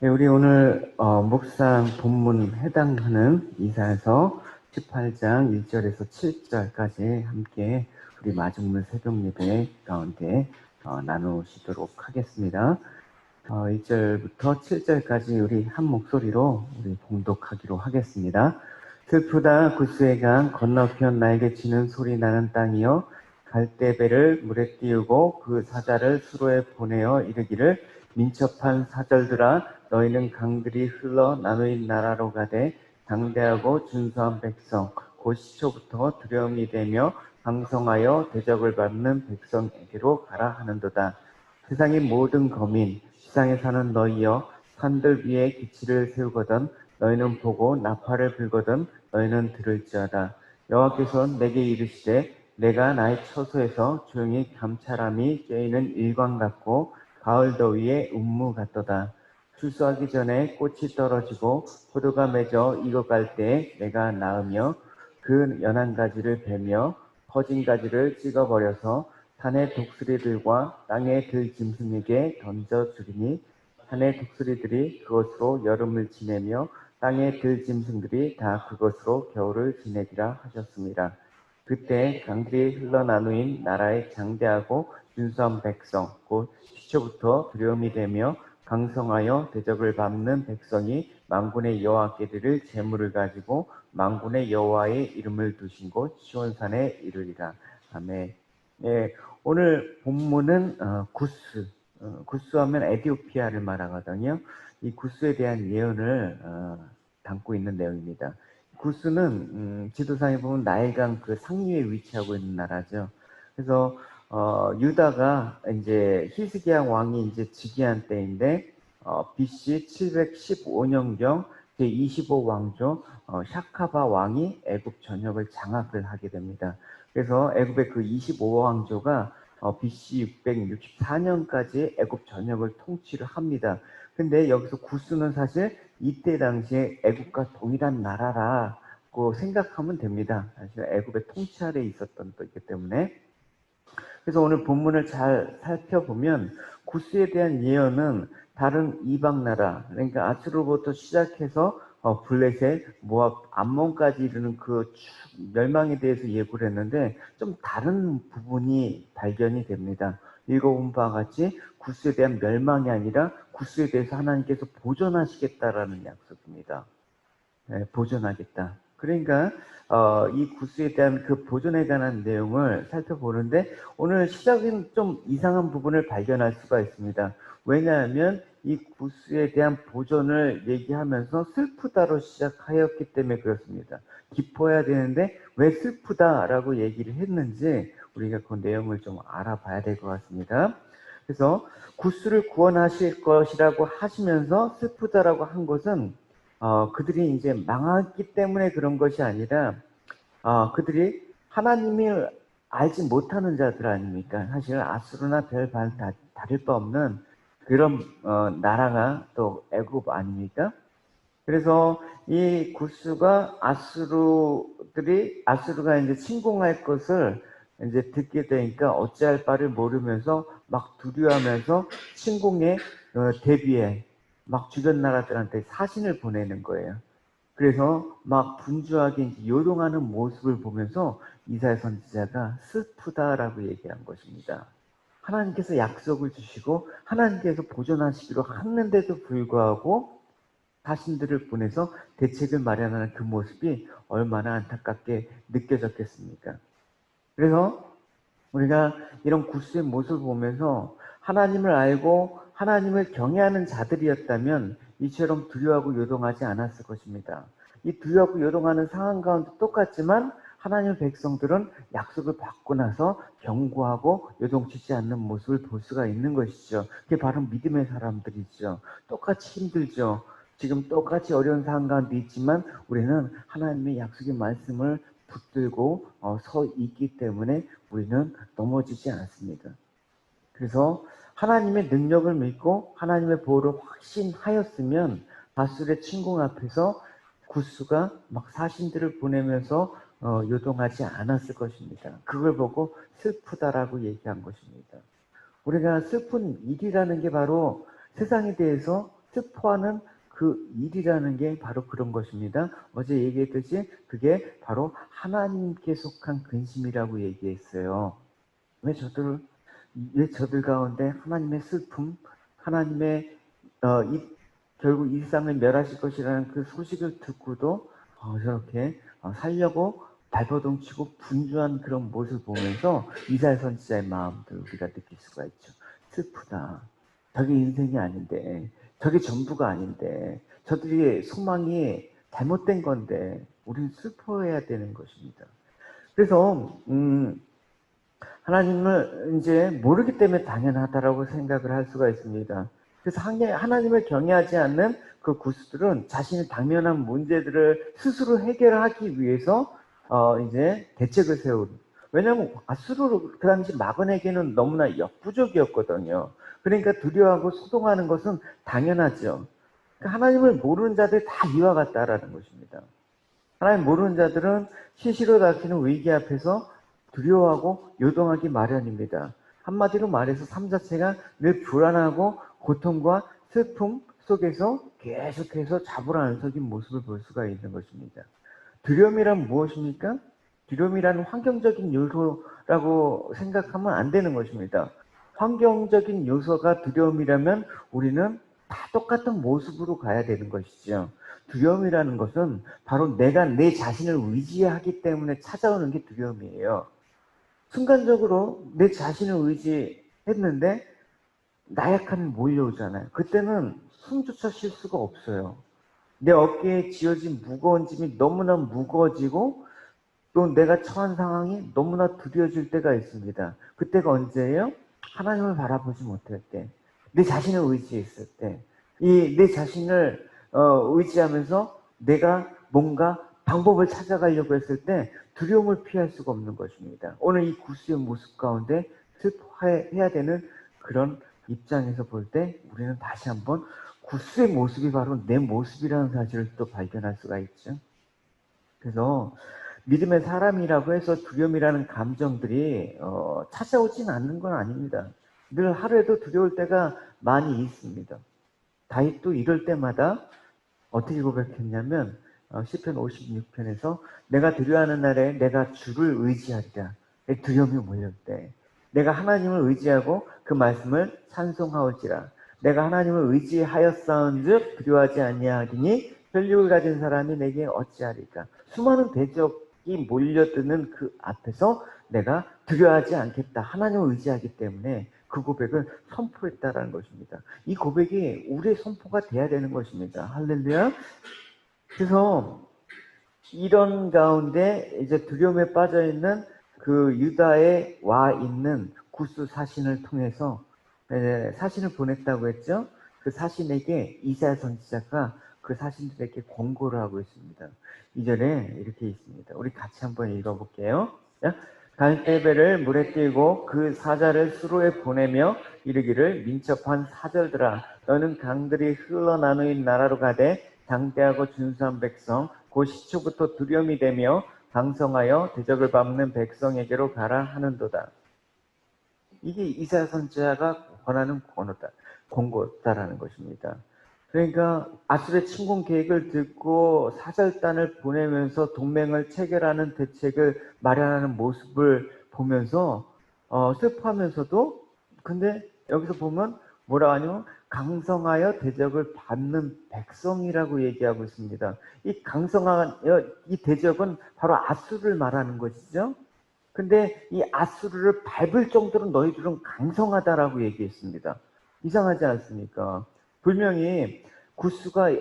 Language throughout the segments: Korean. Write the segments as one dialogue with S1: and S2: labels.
S1: 네, 우리 오늘 묵상 본문 해당하는 이사야서 18장 1절에서 7절까지 함께 우리 마중물 새벽 예배 가운데 나누시도록 하겠습니다. 1절부터 7절까지 우리 한 목소리로 우리 봉독하기로 하겠습니다. 슬프다 구스의 강 건너편 나에게 치는 소리 나는 땅이여, 갈대배를 물에 띄우고 그 사자를 수로에 보내어 이르기를, 민첩한 사절들아 너희는 강들이 흘러 나누인 나라로 가되, 당대하고 준수한 백성 곧 시초부터 두려움이 되며 방성하여 대적을 받는 백성에게로 가라 하는도다. 세상의 모든 거민 지상에 사는 너희여, 산들 위에 기치를 세우거든 너희는 보고 나팔을 불거든 너희는 들을지어다. 여호와께서 내게 이르시되, 내가 나의 처소에서 조용히 감찰함이 쬐이는 일광 같고 가을 더위에 운무 같도다. 출소하기 전에 꽃이 떨어지고 포도가 맺어 익어갈 때에 내가 낳으며 그 연한 가지를 베며 퍼진 가지를 찍어버려서 산의 독수리들과 땅의 들짐승에게 던져주리니, 산의 독수리들이 그것으로 여름을 지내며 땅의 들짐승들이 다 그것으로 겨울을 지내리라 하셨습니다. 그때 강들이 흘러나누인 나라의 장대하고 준수한 백성 곧 시초부터 두려움이 되며 강성하여 대적을 밟는 백성이 만군의 여호와께를 재물을 가지고 만군의 여호와의 이름을 두신 곳 시온산에 이르리라. 아멘. 예, 오늘 본문은 구스. 구스하면 에티오피아를 말하거든요. 이 구스에 대한 예언을 담고 있는 내용입니다. 구스는 지도상에 보면 나일강 그 상류에 위치하고 있는 나라죠. 그래서 유다가 이제 히스기야 왕이 이제 즉위한 때인데, BC 715년경 제25왕조 샤카바 왕이 애굽 전역을 장악을 하게 됩니다. 그래서 애굽의 그 25왕조가 BC 664년까지 애굽 전역을 통치를 합니다. 근데 여기서 구스는 사실 이때 당시에 애굽과 동일한 나라라고 생각하면 됩니다. 사실 애굽의 통치 아래에 있었던 것이기 때문에. 그래서 오늘 본문을 잘 살펴보면 구스에 대한 예언은 다른 이방 나라, 그러니까 아수르부터 시작해서 블레셋, 모압, 암몬까지 이르는 그 멸망에 대해서 예고를 했는데 좀 다른 부분이 발견이 됩니다. 읽어본 바와 같이 구스에 대한 멸망이 아니라 구스에 대해서 하나님께서 보존하시겠다라는 약속입니다. 네, 보존하겠다. 그러니까 이 구스에 대한 그 보존에 관한 내용을 살펴보는데, 오늘 시작은 좀 이상한 부분을 발견할 수가 있습니다. 왜냐하면 이 구스에 대한 보존을 얘기하면서 슬프다로 시작하였기 때문에 그렇습니다. 기뻐해야 되는데 왜 슬프다라고 얘기를 했는지 우리가 그 내용을 좀 알아봐야 될 것 같습니다. 그래서 구스를 구원하실 것이라고 하시면서 슬프다라고 한 것은 그들이 이제 망했기 때문에 그런 것이 아니라, 그들이 하나님을 알지 못하는 자들 아닙니까? 사실 아수르나 별 다를 바 없는 그런 나라가 또 애굽 아닙니까? 그래서 이 구스가 아수르가 이제 침공할 것을 이제 듣게 되니까 어찌할 바를 모르면서 막 두려워하면서 침공에 대비해 막 주변 나라들한테 사신을 보내는 거예요. 그래서 막 분주하게 이제 요동하는 모습을 보면서 이사야 선지자가 슬프다라고 얘기한 것입니다. 하나님께서 약속을 주시고 하나님께서 보존하시기로 했는데도 불구하고 자신들을 보내서 대책을 마련하는 그 모습이 얼마나 안타깝게 느껴졌겠습니까? 그래서 우리가 이런 구스의 모습을 보면서 하나님을 알고 하나님을 경외하는 자들이었다면 이처럼 두려워하고 요동하지 않았을 것입니다. 이 두려워하고 요동하는 상황 가운데 똑같지만 하나님의 백성들은 약속을 받고 나서 경고하고 요동치지 않는 모습을 볼 수가 있는 것이죠. 그게 바로 믿음의 사람들이죠. 똑같이 힘들죠. 지금 똑같이 어려운 상황 가운데 있지만 우리는 하나님의 약속의 말씀을 붙들고 서 있기 때문에 우리는 넘어지지 않습니다. 그래서 하나님의 능력을 믿고 하나님의 보호를 확신하였으면 바술의 침공 앞에서 구스가 막 사신들을 보내면서 요동하지 않았을 것입니다. 그걸 보고 슬프다라고 얘기한 것입니다. 우리가 슬픈 일이라는 게 바로 세상에 대해서 슬퍼하는 그 일이라는 게 바로 그런 것입니다. 어제 얘기했듯이 그게 바로 하나님께 속한 근심이라고 얘기했어요. 왜 저들 가운데 하나님의 슬픔, 하나님의 결국 이 세상을 멸하실 것이라는 그 소식을 듣고도 저렇게 살려고 발버둥 치고 분주한 그런 모습을 보면서 이사야 선지자의 마음도 우리가 느낄 수가 있죠. 슬프다. 저게 인생이 아닌데, 저게 전부가 아닌데, 저들의 소망이 잘못된 건데 우리는 슬퍼해야 되는 것입니다. 그래서 하나님을 이제 모르기 때문에 당연하다라고 생각을 할 수가 있습니다. 그래서 하나님을 경외하지 않는 그 구스들은 자신의 당면한 문제들을 스스로 해결하기 위해서 이제 대책을 세우는. 왜냐하면 아수르 그 당시 마건에게는 너무나 역부족이었거든요. 그러니까 두려워하고 소동하는 것은 당연하죠. 그러니까 하나님을 모르는 자들 다 이와 같다라는 것입니다. 하나님 모르는 자들은 시시로 닥치는 위기 앞에서 두려워하고 요동하기 마련입니다. 한마디로 말해서 삶 자체가 늘 불안하고 고통과 슬픔 속에서 계속해서 잡으러안석인 모습을 볼 수가 있는 것입니다. 두려움이란 무엇입니까? 두려움이란 환경적인 요소라고 생각하면 안 되는 것입니다. 환경적인 요소가 두려움이라면 우리는 다 똑같은 모습으로 가야 되는 것이죠. 두려움이라는 것은 바로 내가 내 자신을 의지하기 때문에 찾아오는 게 두려움이에요. 순간적으로 내 자신을 의지했는데 나약함이 몰려오잖아요. 그때는 숨조차 쉴 수가 없어요. 내 어깨에 지어진 무거운 짐이 너무나 무거워지고 또 내가 처한 상황이 너무나 두려워질 때가 있습니다. 그때가 언제예요? 하나님을 바라보지 못할 때, 내 자신을 의지했을 때, 내 자신을 의지하면서 내가 뭔가 방법을 찾아가려고 했을 때 두려움을 피할 수가 없는 것입니다. 오늘 이 구스의 모습 가운데 슬퍼해야 되는 그런 입장에서 볼 때 우리는 다시 한번 구스의 모습이 바로 내 모습이라는 사실을 또 발견할 수가 있죠. 그래서 믿음의 사람이라고 해서 두려움이라는 감정들이 찾아오진 않는 건 아닙니다. 늘 하루에도 두려울 때가 많이 있습니다. 다윗도 이럴 때마다 어떻게 고백했냐면 시편 56편에서 내가 두려워하는 날에 내가 주를 의지하리라. 두려움이 몰릴 때 내가 하나님을 의지하고 그 말씀을 찬송하올지라. 내가 하나님을 의지하였사온즉 두려워하지 아니하리니 혈육을 가진 사람이 내게 어찌하리까. 수많은 대적이 몰려드는 그 앞에서 내가 두려워하지 않겠다. 하나님을 의지하기 때문에 그 고백을 선포했다라는 것입니다. 이 고백이 우리의 선포가 돼야 되는 것입니다. 할렐루야. 그래서 이런 가운데 이제 두려움에 빠져 있는 그 유다에 와 있는 구스 사신을 통해서 사신을 보냈다고 했죠. 그 사신에게 이사야 선지자가 그 사신들에게 권고를 하고 있습니다. 2절에 이렇게 있습니다. 우리 같이 한번 읽어볼게요. 갈대배를 물에 띄고 그 사자를 수로에 보내며 이르기를 민첩한 사절들아 너는 강들이 흘러나누인 나라로 가되 장대하고 준수한 백성 곧 시초부터 두려움이 되며 강성하여 대적을 밟는 백성에게로 가라 하는도다. 이게 이사야 선지자가 권하는 권고다라는 것입니다. 그러니까 아수르의 침공 계획을 듣고 사절단을 보내면서 동맹을 체결하는 대책을 마련하는 모습을 보면서 슬퍼하면서도 근데 여기서 보면 뭐라고 하냐면 강성하여 대적을 받는 백성이라고 얘기하고 있습니다. 이 강성하여 이 대적은 바로 아수르를 말하는 것이죠. 근데 이 아수르를 밟을 정도로 너희들은 강성하다라고 얘기했습니다. 이상하지 않습니까? 분명히 구스가 이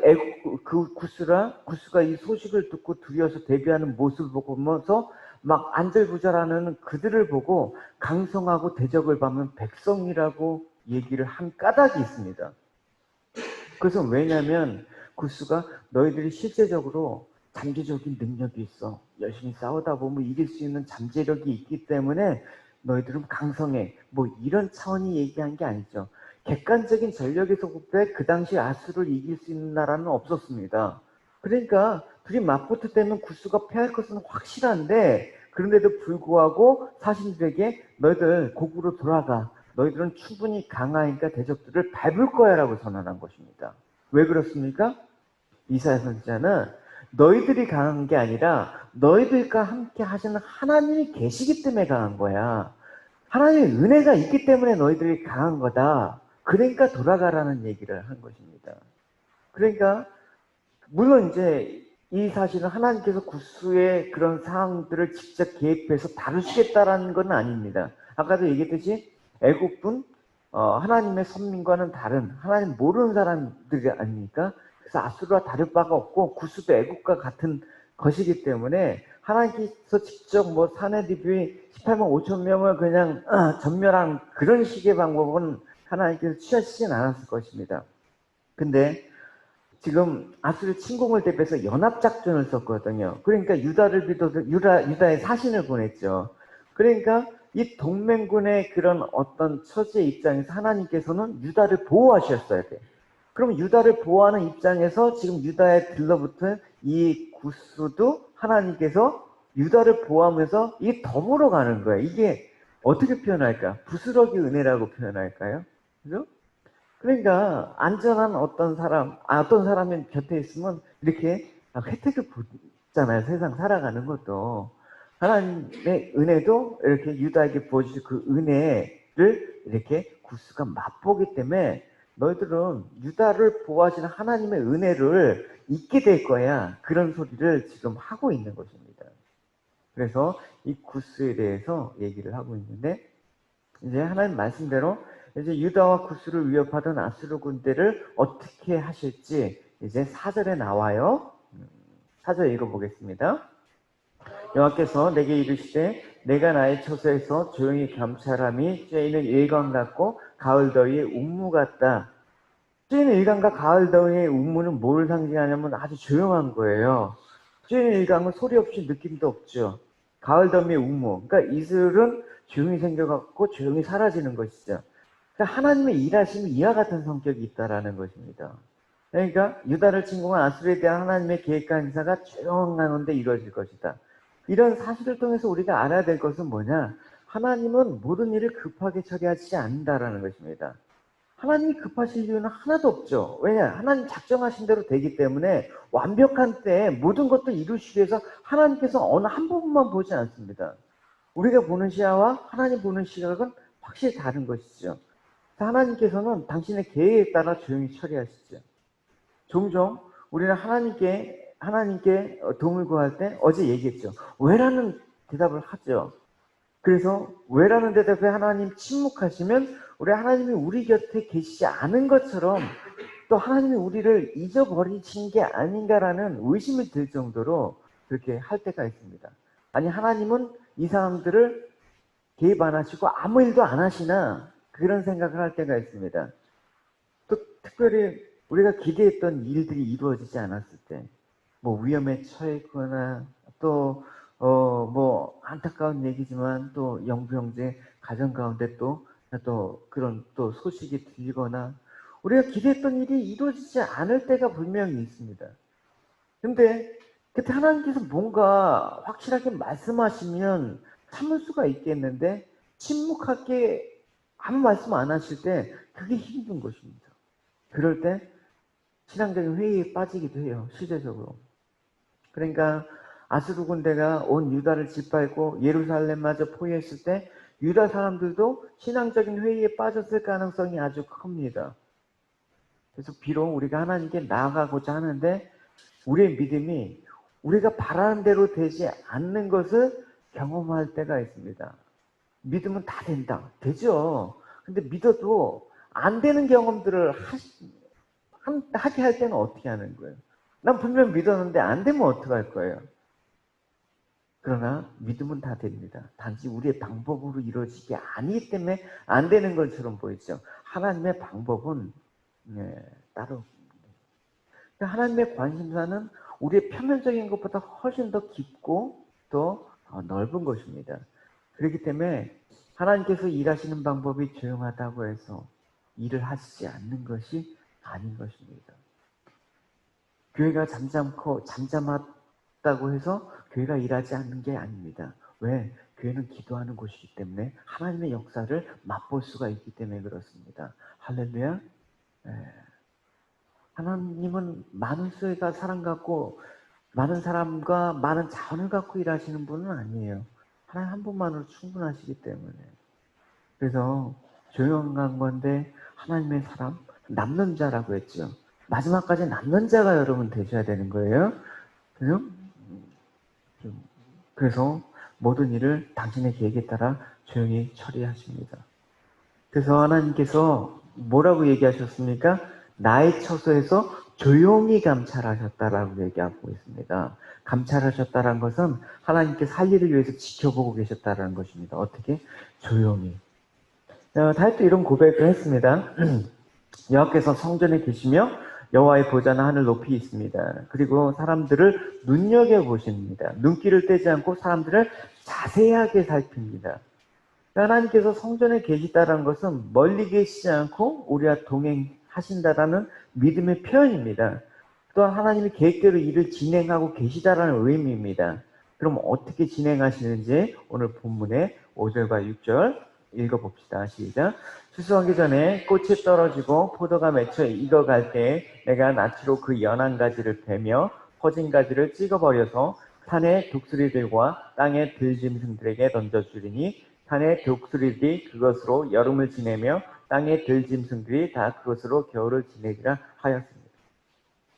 S1: 소식을 듣고 두려워서 대비하는 모습을 보면서 막 안절부절하는 그들을 보고 강성하고 대적을 받는 백성이라고 얘기를 한 까닭이 있습니다. 그래서 왜냐하면 구스가 너희들이 실제적으로 잠재적인 능력이 있어. 열심히 싸우다 보면 이길 수 있는 잠재력이 있기 때문에 너희들은 강성해. 뭐 이런 차원이 얘기한 게 아니죠. 객관적인 전력에서 볼 때 그 당시 아수를 이길 수 있는 나라는 없었습니다. 그러니까 둘이 맞붙을 때는 구스가 패할 것은 확실한데 그런데도 불구하고 사신들에게 너희들 고국으로 돌아가. 너희들은 충분히 강하니까 대적들을 밟을 거야 라고 선언한 것입니다. 왜 그렇습니까? 이사야 선지자는 너희들이 강한 게 아니라 너희들과 함께 하시는 하나님이 계시기 때문에 강한 거야. 하나님의 은혜가 있기 때문에 너희들이 강한 거다. 그러니까 돌아가라는 얘기를 한 것입니다. 그러니까 물론 이제 이 사실은 하나님께서 구수의 그런 상황들을 직접 개입해서 다루시겠다라는 건 아닙니다. 아까도 얘기했듯이 애국분 하나님의 선민과는 다른 하나님 모르는 사람들이 아닙니까? 그래서 아수르와 다를 바가 없고 구수도 애국과 같은 것이기 때문에 하나님께서 직접 뭐 사내디브의 18만 5천 명을 그냥 전멸한 그런 식의 방법은 하나님께서 취하시진 않았을 것입니다. 근데 지금 아수르 침공을 대비해서 연합작전을 썼거든요. 그러니까 유다를 비롯해서 유다의 사신을 보냈죠. 그러니까 이 동맹군의 그런 어떤 처지의 입장에서 하나님께서는 유다를 보호하셨어야 돼. 그럼 유다를 보호하는 입장에서 지금 유다에 들러붙은 이 구스도 하나님께서 유다를 보호하면서 이게 더불어 가는 거예요. 이게 어떻게 표현할까? 부스러기 은혜라고 표현할까요? 그죠? 그러니까 안전한 어떤 사람이 곁에 있으면 이렇게 혜택을 보잖아요. 세상 살아가는 것도. 하나님의 은혜도 이렇게 유다에게 부어주신 그 은혜를 이렇게 구스가 맛보기 때문에 너희들은 유다를 보호하시는 하나님의 은혜를 잊게 될 거야. 그런 소리를 지금 하고 있는 것입니다. 그래서 이 구스에 대해서 얘기를 하고 있는데 이제 하나님 말씀대로 이제 유다와 구스를 위협하던 아수르 군대를 어떻게 하실지 이제 4절에 나와요. 4절 읽어보겠습니다. 여호와께서 내게 이르시되 내가 나의 처소에서 조용히 감찰함이 쬐이는 일광 같고 가을 더위의 운무 같다. 쬐이는 일광과 가을 더위의 운무는 뭘 상징하냐면 아주 조용한 거예요. 쬐이는 일광은 소리 없이 느낌도 없죠. 가을 더위의 운무. 그러니까 이슬은 조용히 생겨갖고 조용히 사라지는 것이죠. 그러니까 하나님의 일하심이 이와 같은 성격이 있다라는 것입니다. 그러니까 유다를 침공한 아수르에 대한 하나님의 계획과 인사가 조용한 가운데 이루어질 것이다. 이런 사실을 통해서 우리가 알아야 될 것은 뭐냐? 하나님은 모든 일을 급하게 처리하지 않는다라는 것입니다. 하나님이 급하실 이유는 하나도 없죠. 왜냐? 하나님 작정하신 대로 되기 때문에 완벽한 때에 모든 것도 이루시기 위해서 하나님께서 어느 한 부분만 보지 않습니다. 우리가 보는 시야와 하나님 보는 시각은 확실히 다른 것이죠. 하나님께서는 당신의 계획에 따라 조용히 처리하시죠. 종종 우리는 하나님께 도움을 구할 때 어제 얘기했죠. 왜라는 대답을 하죠. 그래서 왜라는 대답에 하나님 침묵하시면 우리 하나님이 우리 곁에 계시지 않은 것처럼 또 하나님이 우리를 잊어버리신 게 아닌가라는 의심이 들 정도로 그렇게 할 때가 있습니다. 아니 하나님은 이 사람들을 개입 안 하시고 아무 일도 안 하시나 그런 생각을 할 때가 있습니다. 또 특별히 우리가 기대했던 일들이 이루어지지 않았을 때, 뭐 위험에 처했거나 또 뭐 안타까운 얘기지만 또 영부 형제 가정 가운데 또 그런 또 소식이 들리거나 우리가 기대했던 일이 이루어지지 않을 때가 분명히 있습니다. 근데 그때 하나님께서 뭔가 확실하게 말씀하시면 참을 수가 있겠는데 침묵하게 아무 말씀 안 하실 때 그게 힘든 것입니다. 그럴 때 신앙적인 회의에 빠지기도 해요. 실제적으로. 그러니까 아수르 군대가 온 유다를 짓밟고 예루살렘마저 포위했을 때 유다 사람들도 신앙적인 회의에 빠졌을 가능성이 아주 큽니다. 그래서 비록 우리가 하나님께 나아가고자 하는데 우리의 믿음이 우리가 바라는 대로 되지 않는 것을 경험할 때가 있습니다. 믿으면 다 된다. 되죠. 근데 믿어도 안 되는 경험들을 하게 할 때는 어떻게 하는 거예요? 난 분명 믿었는데 안 되면 어떡할 거예요? 그러나 믿음은 다 됩니다. 단지 우리의 방법으로 이루어지기 아니기 때문에 안 되는 것처럼 보이죠. 하나님의 방법은 따로 하나님의 관심사는 우리의 표면적인 것보다 훨씬 더 깊고 더 넓은 것입니다. 그렇기 때문에 하나님께서 일하시는 방법이 조용하다고 해서 일을 하시지 않는 것이 아닌 것입니다. 교회가 잠잠하다고 해서 교회가 일하지 않는 게 아닙니다. 왜? 교회는 기도하는 곳이기 때문에 하나님의 역사를 맛볼 수가 있기 때문에 그렇습니다. 할렐루야. 하나님은 많은 수가 사람 갖고 많은 사람과 많은 자원을 갖고 일하시는 분은 아니에요. 하나님 한 분만으로 충분하시기 때문에. 그래서 조용한 건데 하나님의 사람, 남는 자라고 했죠. 마지막까지 남는 자가 여러분 되셔야 되는 거예요. 그죠? 그래서 모든 일을 당신의 계획에 따라 조용히 처리하십니다. 그래서 하나님께서 뭐라고 얘기하셨습니까? 나의 처소에서 조용히 감찰하셨다라고 얘기하고 있습니다. 감찰하셨다는 것은 하나님께서 할 일을 위해서 지켜보고 계셨다는 것입니다. 어떻게? 조용히. 다윗도 이런 고백을 했습니다. 여호와께서 성전에 계시며 여호와의 보좌는 하늘 높이 있습니다. 그리고 사람들을 눈여겨보십니다. 눈길을 떼지 않고 사람들을 자세하게 살핍니다. 하나님께서 성전에 계시다는 것은 멀리 계시지 않고 우리와 동행하신다라는 믿음의 표현입니다. 또한 하나님이 계획대로 일을 진행하고 계시다라는 의미입니다. 그럼 어떻게 진행하시는지 오늘 본문의 5절과 6절 읽어봅시다. 시작. 추수하기 전에 꽃이 떨어지고 포도가 맺혀 익어갈 때 내가 낫으로 그 연한 가지를 베며 퍼진 가지를 찍어버려서 산의 독수리들과 땅의 들짐승들에게 던져주리니 산의 독수리들이 그것으로 여름을 지내며 땅의 들짐승들이 다 그것으로 겨울을 지내리라 하였습니다.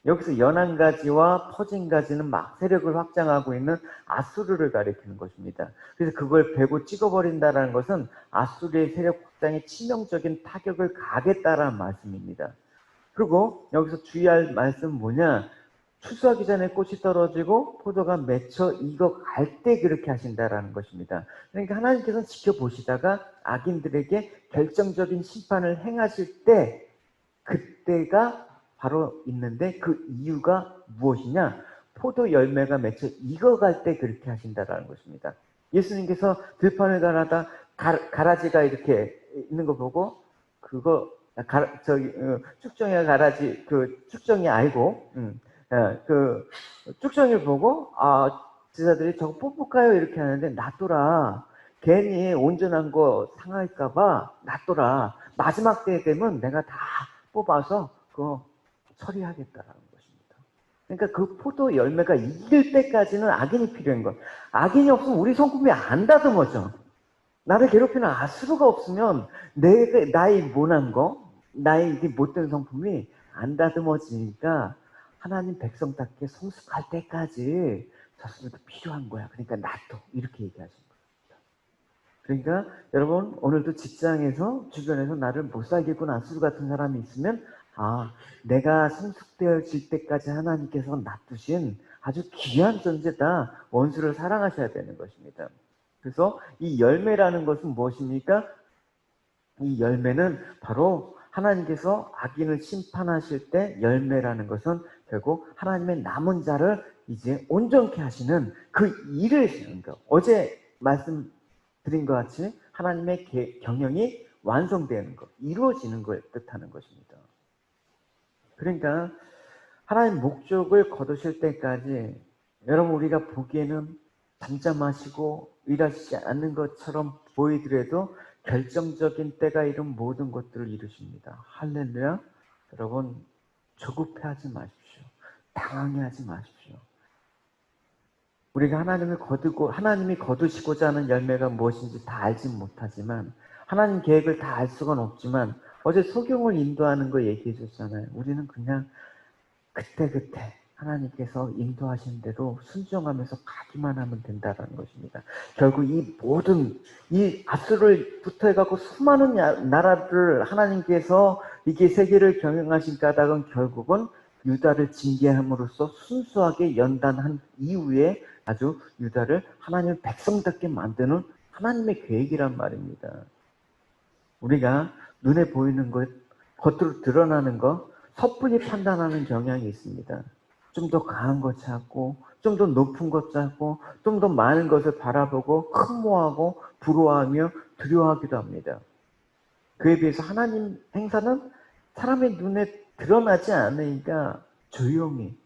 S1: 여기서 연한 가지와 퍼진 가지는 막 세력을 확장하고 있는 아수르를 가리키는 것입니다. 그래서 그걸 베고 찍어버린다는 것은 아수르의 세력 확장에 치명적인 타격을 가하겠다라는 말씀입니다. 그리고 여기서 주의할 말씀은 뭐냐? 추수하기 전에 꽃이 떨어지고 포도가 맺혀 익어갈 때 그렇게 하신다라는 것입니다. 그러니까 하나님께서는 지켜보시다가 악인들에게 결정적인 심판을 행하실 때 그때가 바로 있는데 그 이유가 무엇이냐? 포도 열매가 맺혀 익어갈 때 그렇게 하신다라는 것입니다. 예수님께서 들판을 가라다 가라지가 이렇게 있는 거 보고 그거 쭉정이가 가라지 그 쭉정이 알고 그 쭉정이를 보고 제자들이 저거 뽑을까요? 이렇게 하는데 놔둬라. 괜히 온전한 거 상할까봐 놔둬라. 마지막 때 되면 내가 다 뽑아서 그거 처리하겠다라는 것입니다. 그러니까 그 포도 열매가 익을 때까지는 악인이 필요한 것. 악인이 없으면 우리 손금이 안 다듬어져. 나를 괴롭히는 아수르가 없으면 나의 모난 거, 나의 이게 못된 성품이 안 다듬어지니까 하나님 백성답게 성숙할 때까지 저수도 필요한 거야. 그러니까 놔둬. 이렇게 얘기하신 겁니다. 그러니까 여러분 오늘도 직장에서 주변에서 나를 못 살겠구나 아수르 같은 사람이 있으면 내가 성숙되어질 때까지 하나님께서 놔두신 아주 귀한 존재다. 원수를 사랑하셔야 되는 것입니다. 그래서 이 열매라는 것은 무엇입니까? 이 열매는 바로 하나님께서 악인을 심판하실 때 열매라는 것은 결국 하나님의 남은 자를 이제 온전케 하시는 그 일을 하는 것. 어제 말씀드린 것 같이 하나님의 경영이 완성되는 것, 이루어지는 걸 뜻하는 것입니다. 그러니까 하나님 목적을 거두실 때까지 여러분 우리가 보기에는 잠잠하시고 일하시지 않는 것처럼 보이더라도 결정적인 때가 이룬 모든 것들을 이루십니다. 할렐루야. 여러분 조급해하지 마십시오. 당황해하지 마십시오. 우리가 하나님이 거두시고자 하는 열매가 무엇인지 다 알지 못하지만 하나님 계획을 다 알 수는 없지만 어제 소경을 인도하는 거 얘기해 줬잖아요. 우리는 그냥 그때그때 하나님께서 인도하신 대로 순종하면서 가기만 하면 된다는 것입니다. 결국 이 아수르부터 해갖고 수많은 나라를 하나님께서 이게 세계를 경영하신 까닭은 결국은 유다를 징계함으로써 순수하게 연단한 이후에 아주 유다를 하나님의 백성답게 만드는 하나님의 계획이란 말입니다. 우리가 눈에 보이는 것, 겉으로 드러나는 것, 섣불리 판단하는 경향이 있습니다. 좀 더 강한 것 찾고, 좀 더 높은 것 찾고, 좀 더 많은 것을 바라보고 흠모하고 부러워하며 두려워하기도 합니다. 그에 비해서 하나님 행사는 사람의 눈에 드러나지 않으니까 조용히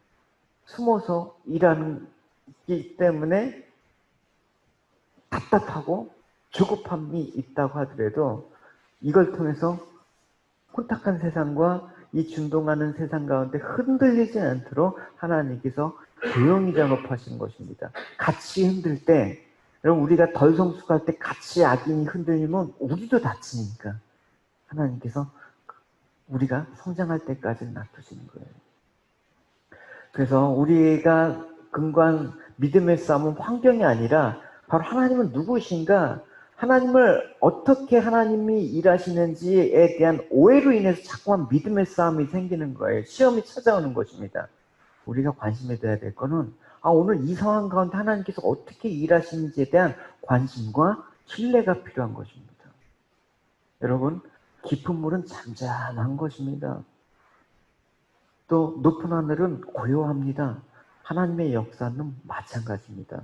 S1: 숨어서 일하기 때문에 답답하고 조급함이 있다고 하더라도 이걸 통해서 혼탁한 세상과 이 준동하는 세상 가운데 흔들리지 않도록 하나님께서 조용히 작업하신 것입니다. 같이 흔들 때, 여러분 우리가 덜 성숙할 때 같이 악인이 흔들리면 우리도 다치니까 하나님께서 우리가 성장할 때까지 놔두시는 거예요. 그래서 우리가 근거한 믿음의 싸움은 환경이 아니라 바로 하나님은 누구신가, 하나님을 어떻게 하나님이 일하시는지에 대한 오해로 인해서 자꾸만 믿음의 싸움이 생기는 거예요. 시험이 찾아오는 것입니다. 우리가 관심에 둬야 될 거는 오늘 이 상황 가운데 하나님께서 어떻게 일하시는지에 대한 관심과 신뢰가 필요한 것입니다. 여러분, 깊은 물은 잠잠한 것입니다. 또 높은 하늘은 고요합니다. 하나님의 역사는 마찬가지입니다.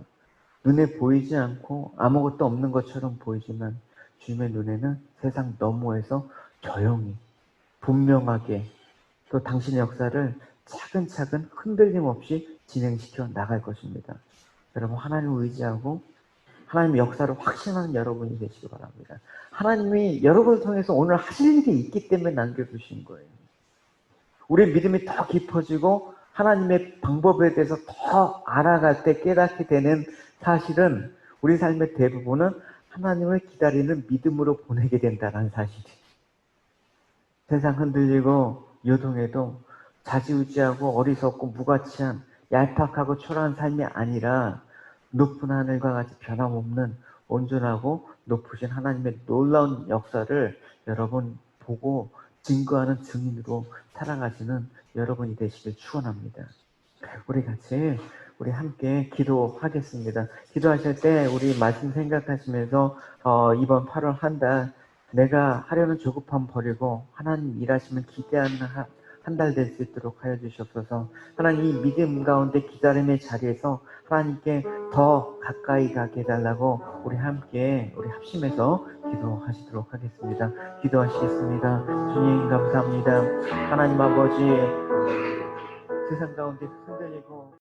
S1: 눈에 보이지 않고 아무것도 없는 것처럼 보이지만 주님의 눈에는 세상 너머에서 조용히 분명하게 또 당신의 역사를 차근차근 흔들림 없이 진행시켜 나갈 것입니다. 여러분, 하나님을 의지하고 하나님의 역사를 확신하는 여러분이 되시기 바랍니다. 하나님이 여러분을 통해서 오늘 하실 일이 있기 때문에 남겨두신 거예요. 우리의 믿음이 더 깊어지고 하나님의 방법에 대해서 더 알아갈 때 깨닫게 되는 사실은 우리 삶의 대부분은 하나님을 기다리는 믿음으로 보내게 된다는 사실이에요. 세상 흔들리고 요동해도 자지우지하고 어리석고 무가치한 얄팍하고 초라한 삶이 아니라 높은 하늘과 같이 변함없는 온전하고 높으신 하나님의 놀라운 역사를 여러분 보고 증거하는 증인으로 살아가시는 여러분이 되시길 축원합니다. 우리 함께 기도하겠습니다. 기도하실 때 우리 말씀 생각하시면서 이번 8월 한 달 내가 하려는 조급함 버리고 하나님 일하시면 기대하는 한 달 될 수 있도록 하여 주시옵소서. 하나님, 이 믿음 가운데 기다림의 자리에서 하나님께 더 가까이 가게 해달라고 우리 함께 우리 합심해서 기도하시도록 하겠습니다. 기도하시겠습니다. 주님 감사합니다. 하나님 아버지, 세상 가운데 흔들리고